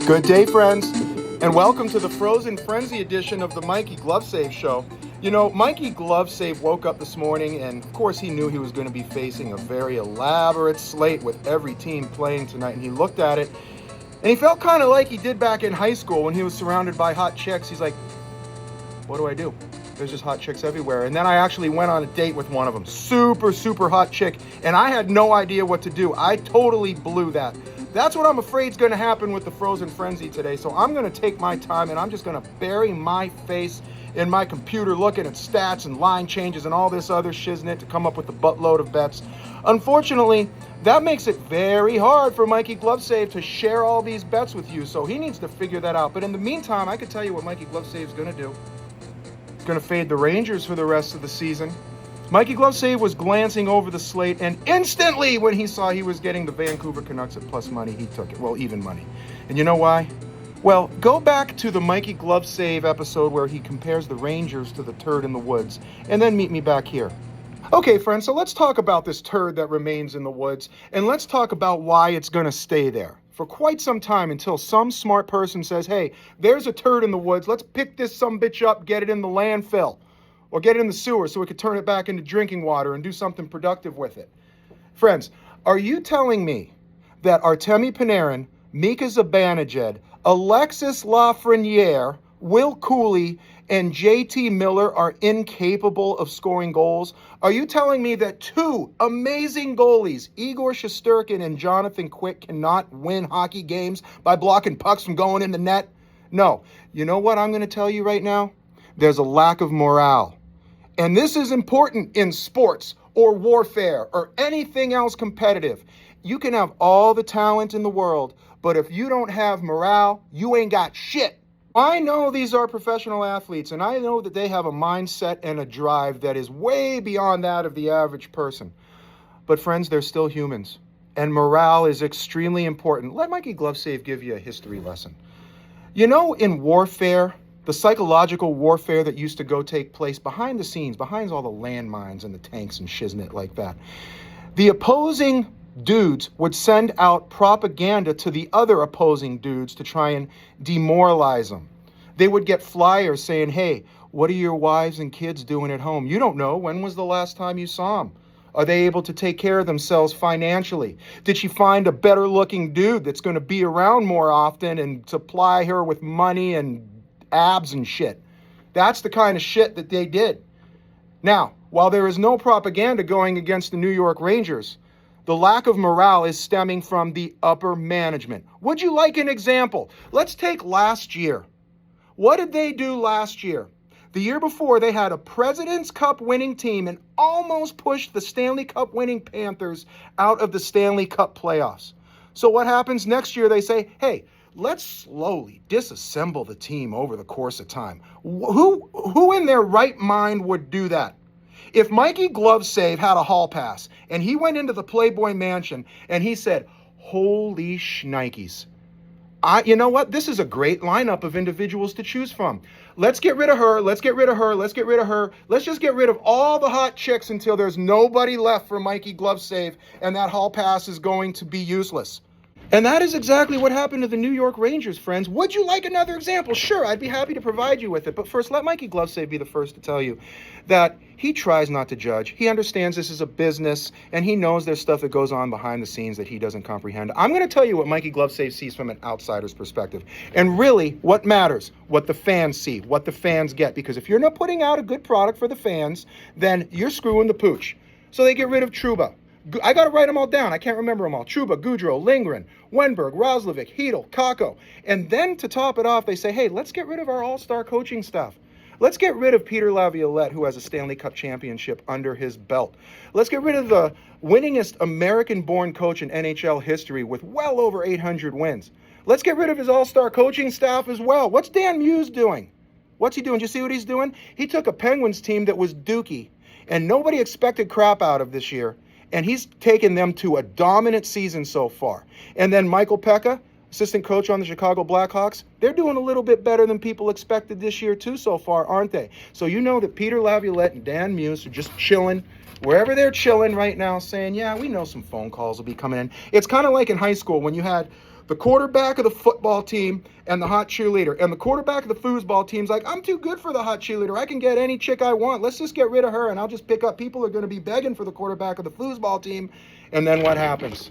Good day, friends, and welcome to the Frozen Frenzy edition of the Mikey GloveSave show. You know, Mikey GloveSave woke up this morning, and of course he knew he was going to be facing a very elaborate slate with every team playing tonight, and he looked at it, and he felt kind of like he did back in high school when he was surrounded by hot chicks. He's like, what do I do? There's just hot chicks everywhere. And then I actually went on a date with one of them. Super hot chick, and I had no idea what to do. I totally blew that. That's what I'm afraid is going to happen with the Frozen Frenzy today. So I'm going to take my time and I'm just going to bury my face in my computer looking at stats and line changes and all this other shiznit to come up with a buttload of bets. Unfortunately, that makes it very hard for Mikey GloveSave to share all these bets with you. So he needs to figure that out. But in the meantime, I can tell you what Mikey GloveSave is going to do. He's going to fade the Rangers for the rest of the season. Mikey GloveSave was glancing over the slate, and instantly when he saw he was getting the Vancouver Canucks at plus money, he took it. Well, even money. And you know why? Well, go back to the Mikey GloveSave episode where he compares the Rangers to the turd in the woods, and then meet me back here. Okay, friends, so let's talk about this turd that remains in the woods, and let's talk about why it's going to stay there for quite some time until some smart person says, hey, there's a turd in the woods. Let's pick this sumbitch up, get it in the landfill. Or get it in the sewer so we could turn it back into drinking water and do something productive with it. Friends, are you telling me that Artemi Panarin, Mika Zibanejad, Alexis Lafreniere, Will Cooley, and JT Miller are incapable of scoring goals? Are you telling me that two amazing goalies, Igor Shesterkin and Jonathan Quick, cannot win hockey games by blocking pucks from going in the net? No. You know what I'm going to tell you right now? There's a lack of morale. And this is important in sports or warfare or anything else competitive. You can have all the talent in the world, but if you don't have morale, you ain't got shit. I know these are professional athletes, and I know that they have a mindset and a drive that is way beyond that of the average person. But friends, they're still humans, and morale is extremely important. Let Mikey GloveSave give you a history lesson. You know, in warfare, the psychological warfare that used to go take place behind the scenes, behind all the landmines and the tanks and shiznit like that, the opposing dudes would send out propaganda to the other opposing dudes to try and demoralize them. They would get flyers saying, hey, what are your wives and kids doing at home? You don't know. When was the last time you saw them? Are they able to take care of themselves financially? Did she find a better looking dude that's going to be around more often and supply her with money and abs and shit? That's the kind of shit that they did. Now, while there is no propaganda going against the New York Rangers, the lack of morale is stemming from the upper management. Would you like an example? Let's take last year. What did they do last year? The year before, they had a President's Cup winning team and almost pushed the Stanley Cup winning Panthers out of the Stanley Cup playoffs. So what happens next year? They say, hey, let's slowly disassemble the team over the course of time. Who in their right mind would do that? If Mikey GloveSave had a hall pass and he went into the Playboy Mansion and he said, holy shnikes, you know what? This is a great lineup of individuals to choose from. Let's get rid of her. Let's get rid of her. Let's get rid of her. Let's just get rid of all the hot chicks until there's nobody left for Mikey GloveSave, and that hall pass is going to be useless. And that is exactly what happened to the New York Rangers, friends. Would you like another example? Sure, I'd be happy to provide you with it. But first, let Mikey GloveSave be the first to tell you that he tries not to judge. He understands this is a business, and he knows there's stuff that goes on behind the scenes that he doesn't comprehend. I'm going to tell you what Mikey GloveSave sees from an outsider's perspective. And really, what matters, what the fans see, what the fans get. Because if you're not putting out a good product for the fans, then you're screwing the pooch. So they get rid of Trouba. I got to write them all down. I can't remember them all. Trouba, Goudreau, Lindgren, Wenberg, Roslovic, Hedel, Kakko. And then to top it off, they say, hey, let's get rid of our all-star coaching staff. Let's get rid of Peter Laviolette, who has a Stanley Cup championship under his belt. Let's get rid of the winningest American-born coach in NHL history with well over 800 wins. Let's get rid of his all-star coaching staff as well. What's Dan Muse doing? What's he doing? Do you see what he's doing? He took a Penguins team that was dookie, and nobody expected crap out of this year. And he's taken them to a dominant season so far. And then Michael Pekka, assistant coach on the Chicago Blackhawks, they're doing a little bit better than people expected this year too so far, aren't they? So you know that Peter Laviolette and Dan Muse are just chilling, wherever they're chilling right now, saying, yeah, we know some phone calls will be coming in. It's kind of like in high school when you had the quarterback of the football team and the hot cheerleader. And the quarterback of the foosball team's like, I'm too good for the hot cheerleader. I can get any chick I want. Let's just get rid of her and I'll just pick up people who are going to be begging for the quarterback of the foosball team. And then what happens?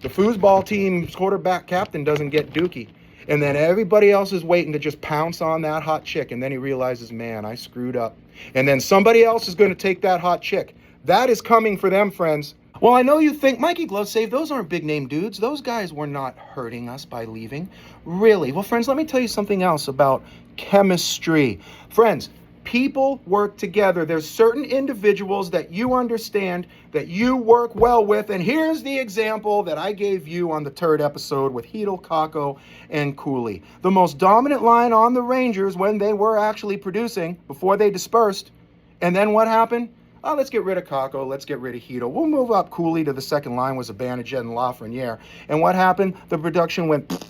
The foosball team's quarterback captain doesn't get dookie. And then everybody else is waiting to just pounce on that hot chick. And then he realizes, man, I screwed up. And then somebody else is going to take that hot chick. That is coming for them, friends. Well, I know you think, Mikey GloveSave, those aren't big name dudes. Those guys were not hurting us by leaving. Really? Well, friends, let me tell you something else about chemistry. Friends, people work together. There's certain individuals that you understand, that you work well with. And here's the example that I gave you on the third episode with Hedel, Kakko, and Cooley. The most dominant line on the Rangers when they were actually producing before they dispersed. And then what happened? Oh, let's get rid of Kakko. Let's get rid of Hedel. We'll move up Cooley to the second line was Zibanejad and Lafreniere. And what happened? The production went,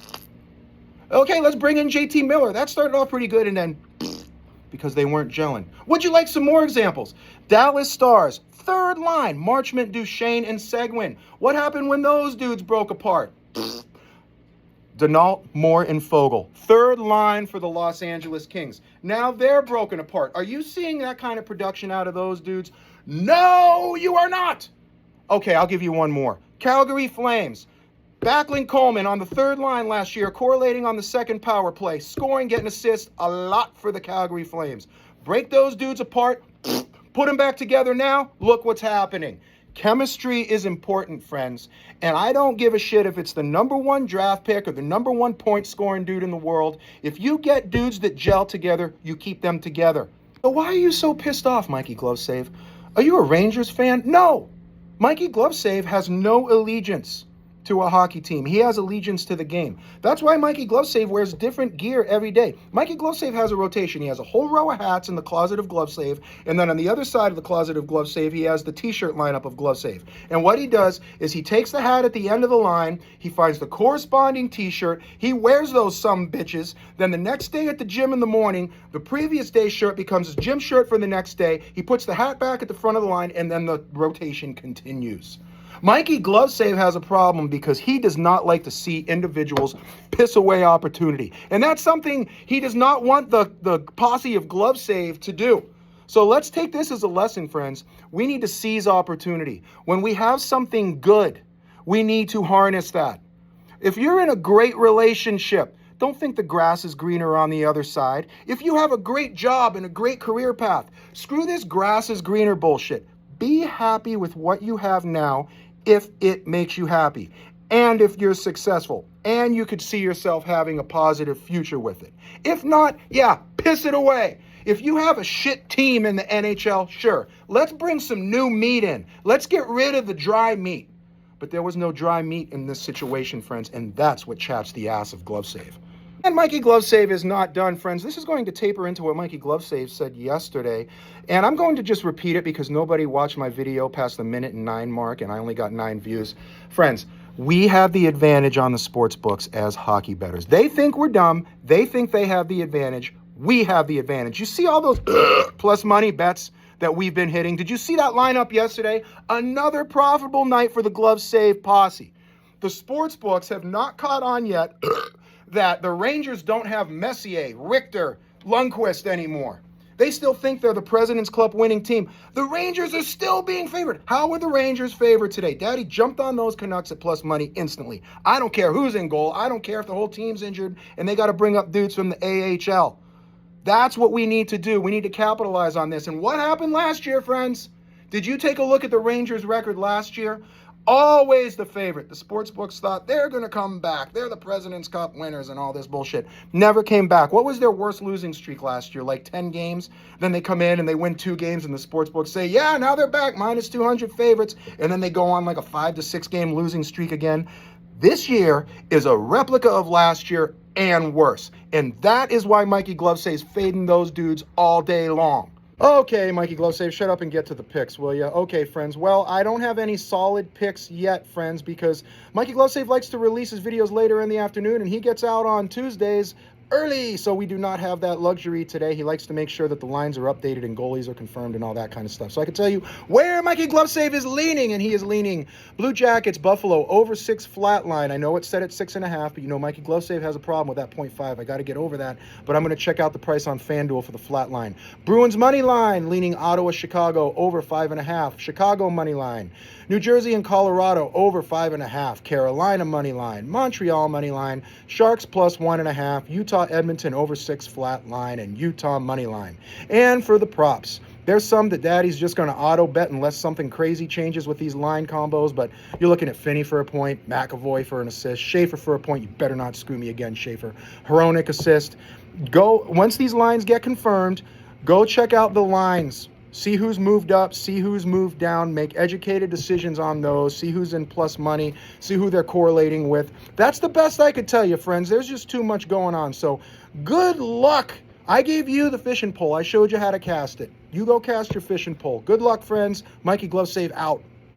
okay, let's bring in JT Miller. That started off pretty good and then because they weren't gelling. Would you like some more examples? Dallas Stars, third line, Marchment, Duchesne, and Seguin. What happened when those dudes broke apart? Denault, Moore, and Fogle. Third line for the Los Angeles Kings. Now they're broken apart. Are you seeing that kind of production out of those dudes? No, you are not. Okay, I'll give you one more. Calgary Flames. Backlund Coleman on the third line last year, correlating on the second power play, scoring, getting assists, a lot for the Calgary Flames. Break those dudes apart, put them back together now, look what's happening. Chemistry is important, friends, and I don't give a shit if it's the number one draft pick or the number one point scoring dude in the world. If you get dudes that gel together, you keep them together. But why are you so pissed off, Mikey GloveSave? Are you a Rangers fan? No. Mikey GloveSave has no allegiance to a hockey team. He has allegiance to the game. That's why Mikey GloveSave wears different gear every day. Mikey GloveSave has a rotation. He has a whole row of hats in the closet of GloveSave, and then on the other side of the closet of GloveSave, he has the t-shirt lineup of GloveSave. And what he does is he takes the hat at the end of the line, he finds the corresponding t-shirt, he wears those some bitches, then the next day at the gym in the morning, the previous day's shirt becomes his gym shirt for the next day, he puts the hat back at the front of the line, and then the rotation continues. Mikey GloveSave has a problem because he does not like to see individuals piss away opportunity. And that's something he does not want the posse of GloveSave to do. So let's take this as a lesson, friends. We need to seize opportunity. When we have something good, we need to harness that. If you're in a great relationship, don't think the grass is greener on the other side. If you have a great job and a great career path, screw this grass is greener bullshit. Be happy with what you have now if it makes you happy and if you're successful and you could see yourself having a positive future with it. If not, yeah, piss it away. If you have a shit team in the NHL, sure, let's bring some new meat in. Let's get rid of the dry meat. But there was no dry meat in this situation, friends, and that's what chaps the ass of GloveSave. And Mikey GloveSave is not done, friends. This is going to taper into what Mikey GloveSave said yesterday. And I'm going to just repeat it because nobody watched my video past the 1:09 mark and I only got 9 views. Friends, we have the advantage on the sports books as hockey bettors. They think we're dumb. They think they have the advantage. We have the advantage. You see all those plus money bets that we've been hitting? Did you see that lineup yesterday? Another profitable night for the GloveSave posse. The sports books have not caught on yet that the Rangers don't have Messier, Richter, Lundqvist anymore. They still think they're the President's Club winning team. The Rangers are still being favored. How were the Rangers favored today? Daddy jumped on those Canucks at plus money instantly. I don't care who's in goal. I don't care if the whole team's injured and they got to bring up dudes from the AHL. That's what we need to do. We need to capitalize on this. And what happened last year, friends? Did you take a look at the Rangers' record last year? Always the favorite. The sports books thought they're going to come back. They're the President's Cup winners and all this bullshit. Never came back. What was their worst losing streak last year? Like 10 games? Then they come in and they win 2 games and the sports books say, yeah, now they're back, minus 200 favorites. And then they go on like a 5 to 6 game losing streak again. This year is a replica of last year and worse. And that is why Mikey GloveSave is fading those dudes all day long. Okay, Mikey GloveSave, shut up and get to the picks, will you? Okay, friends. Well, I don't have any solid picks yet, friends, because Mikey GloveSave likes to release his videos later in the afternoon, and he gets out on Tuesdays early, so we do not have that luxury today. He likes to make sure that the lines are updated and goalies are confirmed and all that kind of stuff. So I can tell you where Mikey GloveSave is leaning, and he is leaning Blue Jackets, Buffalo, over 6 flat line. I know it's set at 6.5, but you know Mikey GloveSave has a problem with that 0.5. I got to get over that, but I'm going to check out the price on FanDuel for the flat line. Bruins money line, leaning Ottawa, Chicago, over 5.5. Chicago money line. New Jersey and Colorado, over 5.5. Carolina money line. Montreal money line. Sharks plus 1.5. Utah, Edmonton, over 6 flat line. And Utah money line. And for the props, there's some that Daddy's just going to auto bet unless something crazy changes with these line combos, but you're looking at Finney for a point, McAvoy for an assist, Schaefer for a point. You better not screw me again, Schaefer. Hronik assist. Go, once these lines get confirmed, go check out the lines. See who's moved up, see who's moved down, make educated decisions on those, see who's in plus money, see who they're correlating with. That's the best I could tell you, friends. There's just too much going on. So good luck. I gave you the fishing pole. I showed you how to cast it. You go cast your fishing pole. Good luck, friends. Mikey GloveSave out.